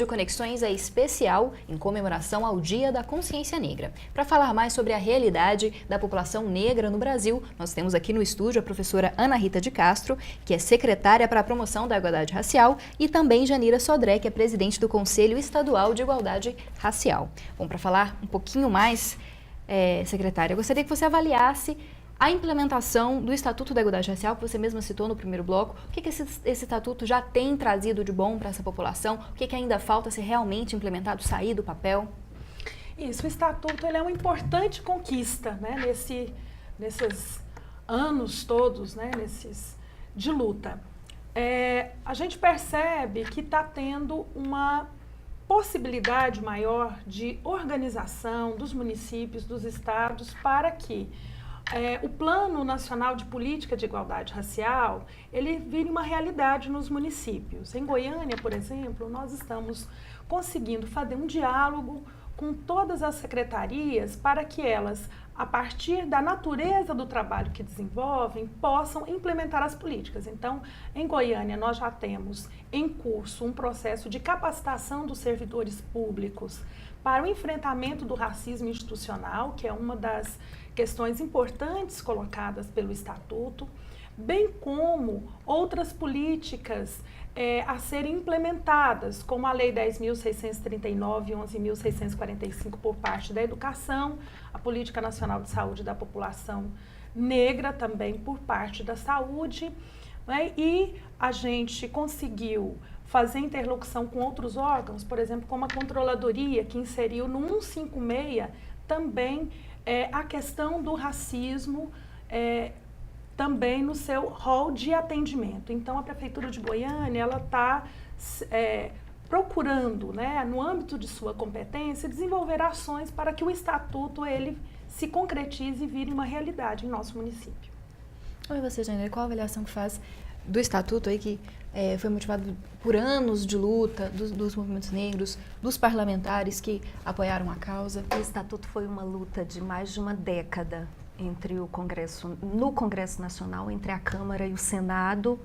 hoje o Conexões é especial em comemoração ao Dia da Consciência Negra. Para falar mais sobre a realidade da população negra no Brasil, nós temos aqui no estúdio a professora Ana Rita de Castro, que é secretária para a promoção da igualdade racial, e também Janira Sodré, que é presidente do Conselho Estadual de Igualdade Racial. Bom, para falar um pouquinho mais, secretária, eu gostaria que você avaliasse a implementação do Estatuto da Igualdade Racial, que você mesma citou no primeiro bloco. O que esse Estatuto já tem trazido de bom para essa população? O que ainda falta ser realmente implementado, sair do papel? Isso, o Estatuto ele é uma importante conquista, né, nesses anos todos, né, de luta. A gente percebe que está tendo uma possibilidade maior de organização dos municípios, dos estados, para que o Plano Nacional de Política de Igualdade Racial, ele vira uma realidade nos municípios. Em Goiânia, por exemplo, nós estamos conseguindo fazer um diálogo com todas as secretarias para que elas, a partir da natureza do trabalho que desenvolvem, possam implementar as políticas. Então, em Goiânia, nós já temos em curso um processo de capacitação dos servidores públicos para o enfrentamento do racismo institucional, que é uma das questões importantes colocadas pelo Estatuto, bem como outras políticas a serem implementadas, como a Lei 10.639 e 11.645 por parte da educação, a Política Nacional de Saúde da População Negra também por parte da saúde, né? E a gente conseguiu fazer interlocução com outros órgãos, por exemplo, como a Controladoria, que inseriu no 156 também a questão do racismo também no seu rol de atendimento. Então, a Prefeitura de Goiânia, ela está procurando, né, no âmbito de sua competência, desenvolver ações para que o Estatuto ele se concretize e vire uma realidade em nosso município. Oi, você, Janira, qual a avaliação que faz do Estatuto aí que foi motivado por anos de luta dos movimentos negros, dos parlamentares que apoiaram a causa? O Estatuto foi uma luta de mais de uma década entre no Congresso Nacional, entre a Câmara e o Senado.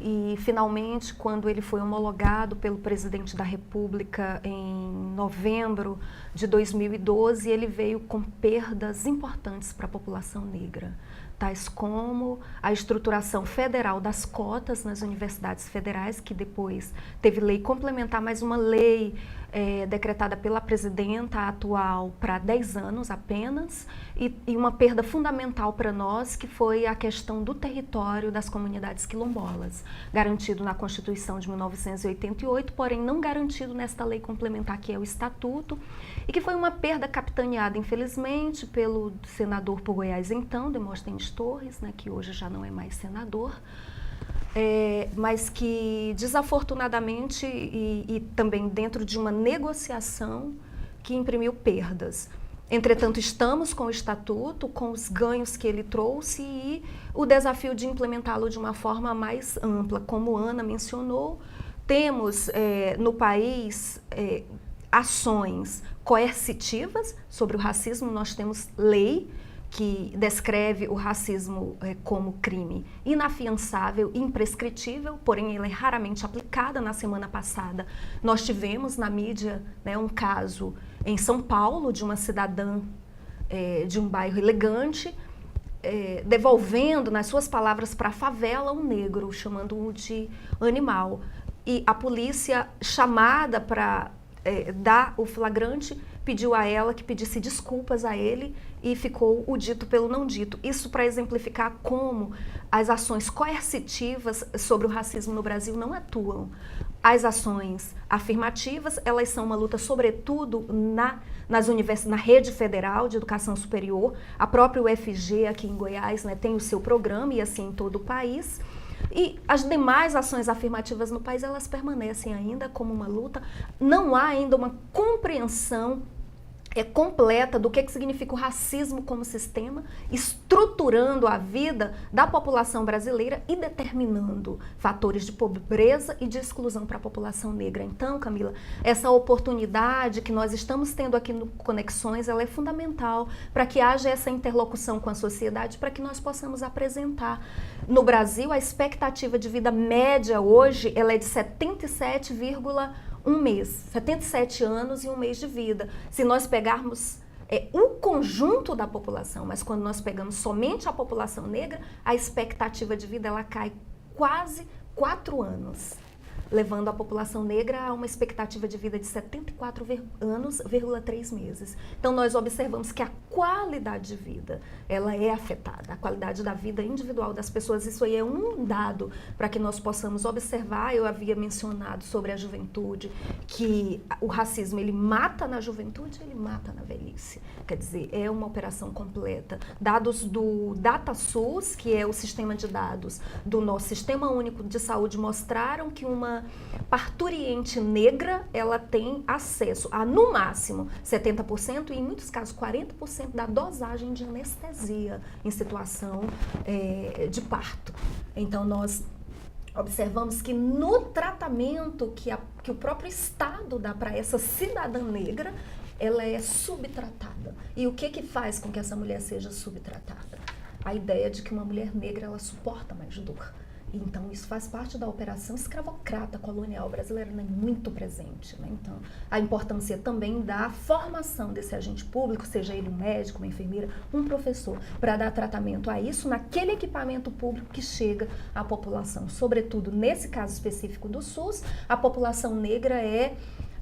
E, finalmente, quando ele foi homologado pelo presidente da República em novembro de 2012, ele veio com perdas importantes para a população negra, tais como a estruturação federal das cotas nas universidades federais, que depois teve lei complementar, mas uma lei decretada pela presidenta atual para 10 anos apenas, e uma perda fundamental para nós, que foi a questão do território das comunidades quilombolas, garantido na Constituição de 1988, porém não garantido nesta lei complementar, que é o Estatuto, e que foi uma perda capitaneada, infelizmente, pelo senador por Goiás então, Demóstenes Torres, né, que hoje já não é mais senador, mas que desafortunadamente e também dentro de uma negociação que imprimiu perdas. Entretanto, estamos com o Estatuto, com os ganhos que ele trouxe e o desafio de implementá-lo de uma forma mais ampla. Como Ana mencionou, temos no país ações coercitivas sobre o racismo. Nós temos lei que descreve o racismo como crime inafiançável, imprescritível, porém ela é raramente aplicada. Na semana passada nós tivemos na mídia, né, um caso em São Paulo de uma cidadã de um bairro elegante devolvendo, nas suas palavras, para a favela um negro, chamando-o de animal. E a polícia, chamada para dar o flagrante, pediu a ela que pedisse desculpas a ele e ficou o dito pelo não dito. Isso para exemplificar como as ações coercitivas sobre o racismo no Brasil não atuam. As ações afirmativas, elas são uma luta sobretudo na rede federal de educação superior. A própria UFG aqui em Goiás, né, tem o seu programa e assim em todo o país. E as demais ações afirmativas no país, elas permanecem ainda como uma luta. Não há ainda uma compreensão completa do que significa o racismo como sistema, estruturando a vida da população brasileira e determinando fatores de pobreza e de exclusão para a população negra. Então, Camila, essa oportunidade que nós estamos tendo aqui no Conexões, ela é fundamental para que haja essa interlocução com a sociedade, para que nós possamos apresentar. No Brasil, a expectativa de vida média hoje, ela é de 77,1 um mês, 77 anos e um mês de vida. Se nós pegarmos o conjunto da população, mas quando nós pegamos somente a população negra, a expectativa de vida ela cai quase 4 anos, levando a população negra a uma expectativa de vida de 74 anos, 3 meses. Então, nós observamos que a qualidade de vida, ela é afetada, a qualidade da vida individual das pessoas, isso aí é um dado para que nós possamos observar. Eu havia mencionado sobre a juventude, que o racismo, ele mata na juventude, ele mata na velhice. Quer dizer, é uma operação completa. Dados do DataSUS, que é o sistema de dados do nosso Sistema Único de Saúde, mostraram que uma parturiente negra, ela tem acesso a, no máximo, 70% e, em muitos casos, 40% da dosagem de anestesia em situação de parto. Então, nós observamos que no tratamento que o próprio Estado dá para essa cidadã negra, ela é subtratada. E o que faz com que essa mulher seja subtratada? A ideia de que uma mulher negra, ela suporta mais dor. Então, isso faz parte da operação escravocrata colonial brasileira, né? Muito presente. Né? Então, a importância também da formação desse agente público, seja ele um médico, uma enfermeira, um professor, para dar tratamento a isso naquele equipamento público que chega à população. Sobretudo, nesse caso específico do SUS, a população negra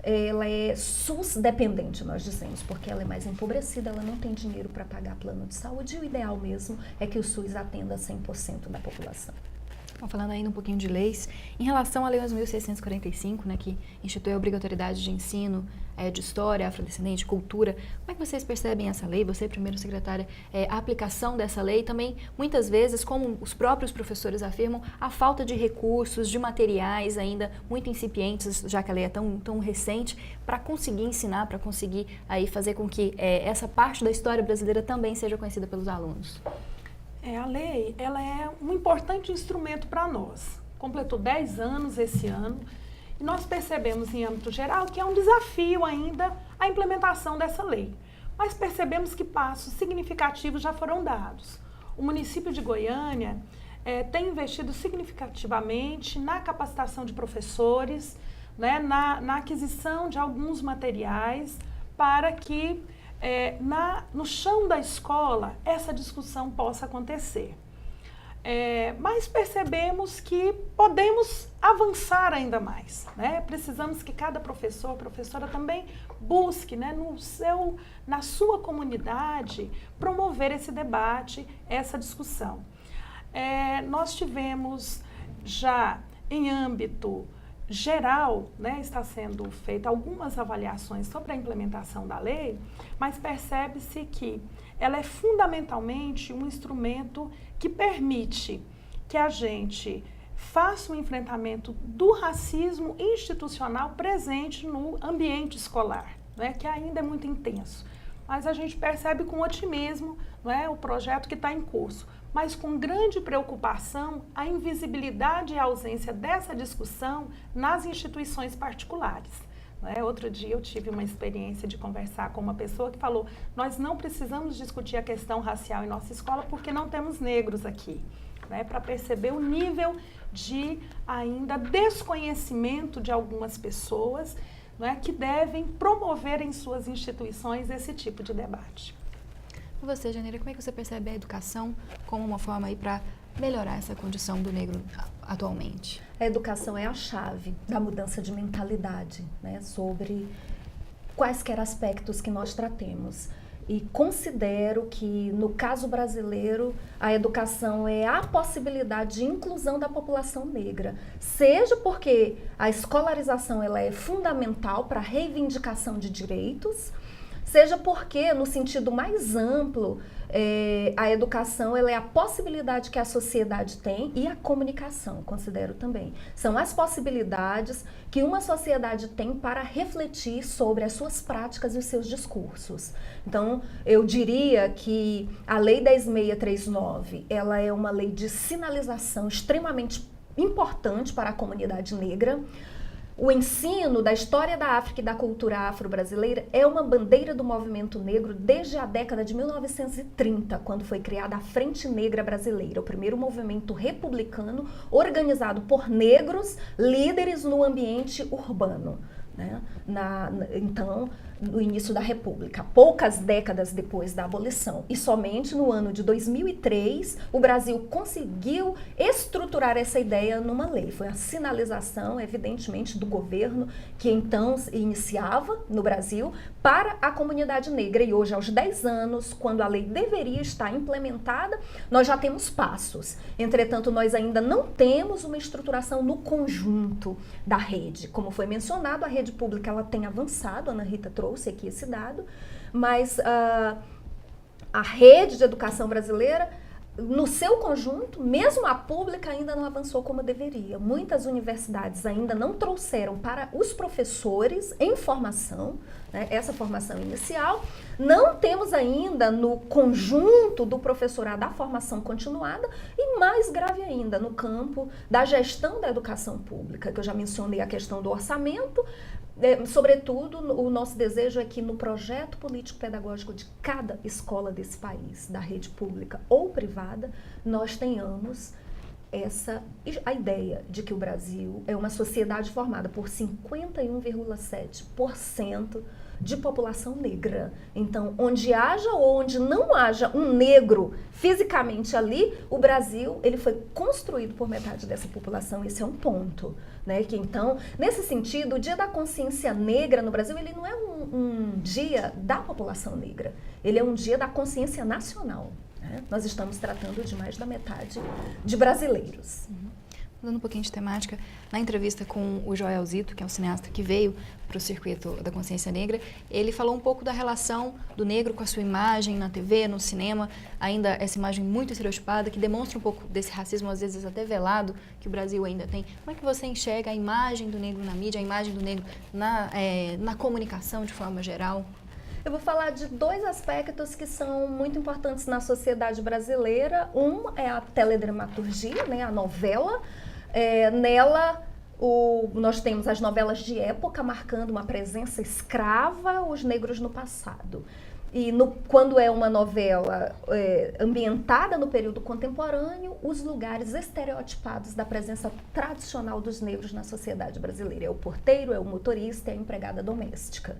ela é SUS dependente, nós dizemos, porque ela é mais empobrecida, ela não tem dinheiro para pagar plano de saúde, e o ideal mesmo é que o SUS atenda 100% da população. Bom, falando ainda um pouquinho de leis, em relação à Lei 11.645, né, que institui a obrigatoriedade de ensino de história, afrodescendente, cultura, como é que vocês percebem essa lei? Você, primeiro secretária, a aplicação dessa lei também, muitas vezes, como os próprios professores afirmam, a falta de recursos, de materiais ainda muito incipientes, já que a lei é tão recente, para conseguir ensinar, para conseguir aí fazer com que essa parte da história brasileira também seja conhecida pelos alunos. A lei, ela é um importante instrumento para nós. Completou 10 anos esse ano e nós percebemos em âmbito geral que é um desafio ainda a implementação dessa lei. Mas percebemos que passos significativos já foram dados. O município de Goiânia tem investido significativamente na capacitação de professores, né, na aquisição de alguns materiais para que no chão da escola essa discussão possa acontecer. Mas percebemos que podemos avançar ainda mais, né? Precisamos que cada professor, professora também busque, né, na sua comunidade promover esse debate, essa discussão. Nós tivemos já em âmbito geral, né, está sendo feita algumas avaliações sobre a implementação da lei, mas percebe-se que ela é fundamentalmente um instrumento que permite que a gente faça um enfrentamento do racismo institucional presente no ambiente escolar, né, que ainda é muito intenso. Mas a gente percebe com otimismo, né, o projeto que está em curso, mas com grande preocupação a invisibilidade e a ausência dessa discussão nas instituições particulares. Outro dia eu tive uma experiência de conversar com uma pessoa que falou: nós não precisamos discutir a questão racial em nossa escola porque não temos negros aqui, né, para perceber o nível de ainda desconhecimento de algumas pessoas, né, que devem promover em suas instituições esse tipo de debate. E você, Janeira, como é que você percebe a educação como uma forma aí para melhorar essa condição do negro atualmente? A educação é a chave da mudança de mentalidade, né, sobre quaisquer aspectos que nós tratemos. E considero que, no caso brasileiro, a educação é a possibilidade de inclusão da população negra, seja porque a escolarização ela é fundamental para a reivindicação de direitos, seja porque, no sentido mais amplo, a educação ela é a possibilidade que a sociedade tem, e a comunicação, considero também. São as possibilidades que uma sociedade tem para refletir sobre as suas práticas e os seus discursos. Então, eu diria que a Lei 10.639, ela é uma lei de sinalização extremamente importante para a comunidade negra. O ensino da história da África e da cultura afro-brasileira é uma bandeira do movimento negro desde a década de 1930, quando foi criada a Frente Negra Brasileira, o primeiro movimento republicano organizado por negros líderes no ambiente urbano. né? Então, no início da República, poucas décadas depois da abolição. E somente no ano de 2003, o Brasil conseguiu estruturar essa ideia numa lei. Foi a sinalização, evidentemente, do governo que então iniciava no Brasil para a comunidade negra. E hoje, aos 10 anos, quando a lei deveria estar implementada, nós já temos passos. Entretanto, nós ainda não temos uma estruturação no conjunto da rede. Como foi mencionado, a rede pública ela tem avançado, a Ana Rita trouxe aqui esse dado, mas a rede de educação brasileira, no seu conjunto, mesmo a pública ainda não avançou como deveria. Muitas universidades ainda não trouxeram para os professores em formação, né, essa formação inicial. Não temos ainda no conjunto do professorado a formação continuada e, mais grave ainda, no campo da gestão da educação pública, que eu já mencionei a questão do orçamento. Sobretudo, o nosso desejo é que no projeto político-pedagógico de cada escola desse país, da rede pública ou privada, nós tenhamos a ideia de que o Brasil é uma sociedade formada por 51,7% de população negra. Então, onde haja ou onde não haja um negro fisicamente ali, o Brasil ele foi construído por metade dessa população. Esse é um ponto, né? Que então, nesse sentido, o Dia da Consciência Negra no Brasil, ele não é um dia da população negra, ele é um dia da consciência nacional. Nós estamos tratando de mais da metade de brasileiros. Mudando um pouquinho de temática, na entrevista com o Joel Zito, que é um cineasta que veio para o circuito da consciência negra, ele falou um pouco da relação do negro com a sua imagem na TV, no cinema, ainda essa imagem muito estereotipada, que demonstra um pouco desse racismo, às vezes até velado, que o Brasil ainda tem. Como é que você enxerga a imagem do negro na mídia, a imagem do negro na comunicação de forma geral? Eu vou falar de dois aspectos que são muito importantes na sociedade brasileira. Um é a teledramaturgia, né, a novela. Nela, nós temos as novelas de época marcando uma presença escrava, os negros no passado. E quando é uma novela ambientada no período contemporâneo, os lugares estereotipados da presença tradicional dos negros na sociedade brasileira. É o porteiro, é o motorista, é a empregada doméstica.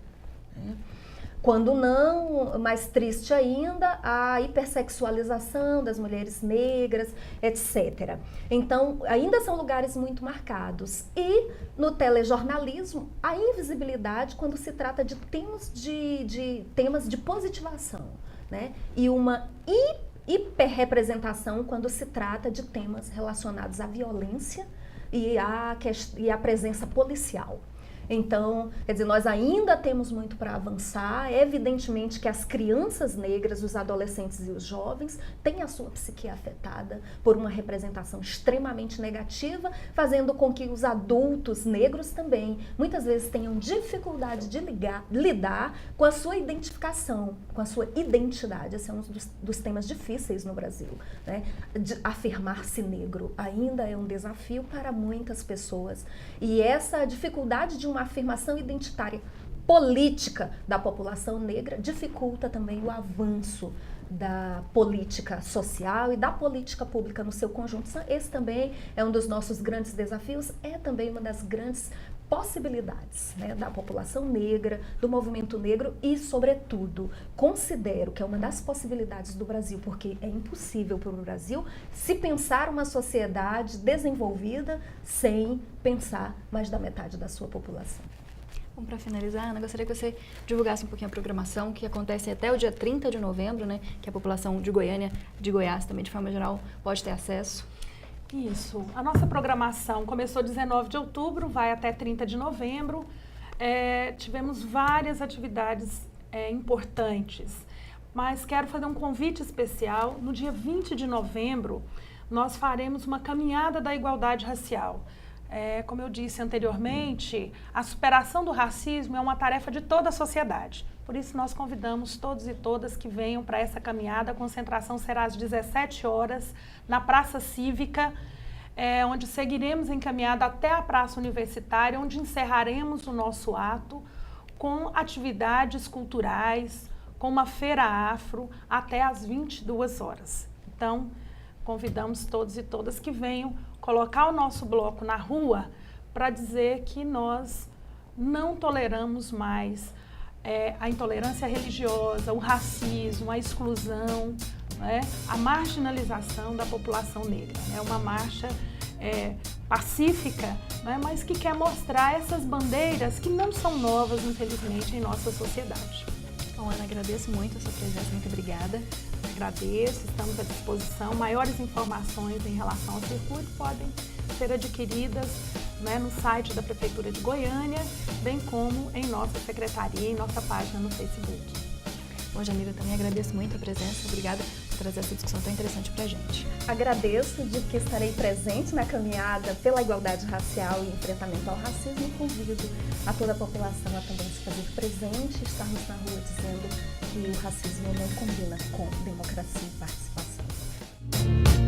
Quando não, mais triste ainda, a hipersexualização das mulheres negras, etc. Então, ainda são lugares muito marcados. E no telejornalismo, a invisibilidade quando se trata de temas de positivação, né? E uma hiperrepresentação quando se trata de temas relacionados à violência e à presença policial. Então, quer dizer, nós ainda temos muito para avançar. Evidentemente que as crianças negras, os adolescentes e os jovens têm a sua psique afetada por uma representação extremamente negativa, fazendo com que os adultos negros também, muitas vezes, tenham dificuldade de lidar com a sua identificação, com a sua identidade. Esse é um dos temas difíceis no Brasil, né? De afirmar-se negro ainda é um desafio para muitas pessoas. E essa dificuldade de uma afirmação identitária política da população negra dificulta também o avanço da política social e da política pública no seu conjunto. Esse também é um dos nossos grandes desafios, é também uma das grandes possibilidades, né, da população negra, do movimento negro e, sobretudo, considero que é uma das possibilidades do Brasil, porque é impossível para o Brasil se pensar uma sociedade desenvolvida sem pensar mais da metade da sua população. Bom, para finalizar, Ana, gostaria que você divulgasse um pouquinho a programação que acontece até o dia 30 de novembro, né, que a população de Goiânia, de Goiás também, de forma geral, pode ter acesso. Isso. A nossa programação começou 19 de outubro, vai até 30 de novembro. Tivemos várias atividades importantes, mas quero fazer um convite especial. No dia 20 de novembro, nós faremos uma caminhada da igualdade racial. Como eu disse anteriormente, a superação do racismo é uma tarefa de toda a sociedade. Por isso, nós convidamos todos e todas que venham para essa caminhada. A concentração será às 17 horas na Praça Cívica, onde seguiremos em caminhada até a Praça Universitária, onde encerraremos o nosso ato com atividades culturais, com uma feira afro, até às 22 horas. Então, convidamos todos e todas que venham colocar o nosso bloco na rua para dizer que nós não toleramos mais a intolerância religiosa, o racismo, a exclusão, né, a marginalização da população negra. É uma marcha pacífica, né, mas que quer mostrar essas bandeiras que não são novas, infelizmente, em nossa sociedade. Bom, Ana, agradeço muito a sua presença, muito obrigada. Agradeço, estamos à disposição. Maiores informações em relação ao circuito podem ser adquiridas, né, no site da Prefeitura de Goiânia, bem como em nossa secretaria, em nossa página no Facebook. Bom, Jamila, também agradeço muito a presença, obrigada por trazer essa discussão tão interessante para a gente. Agradeço, digo que estarei presente na caminhada pela igualdade racial e enfrentamento ao racismo, e convido a toda a população a também se fazer presente e estarmos na rua dizendo que o racismo não combina com democracia e participação.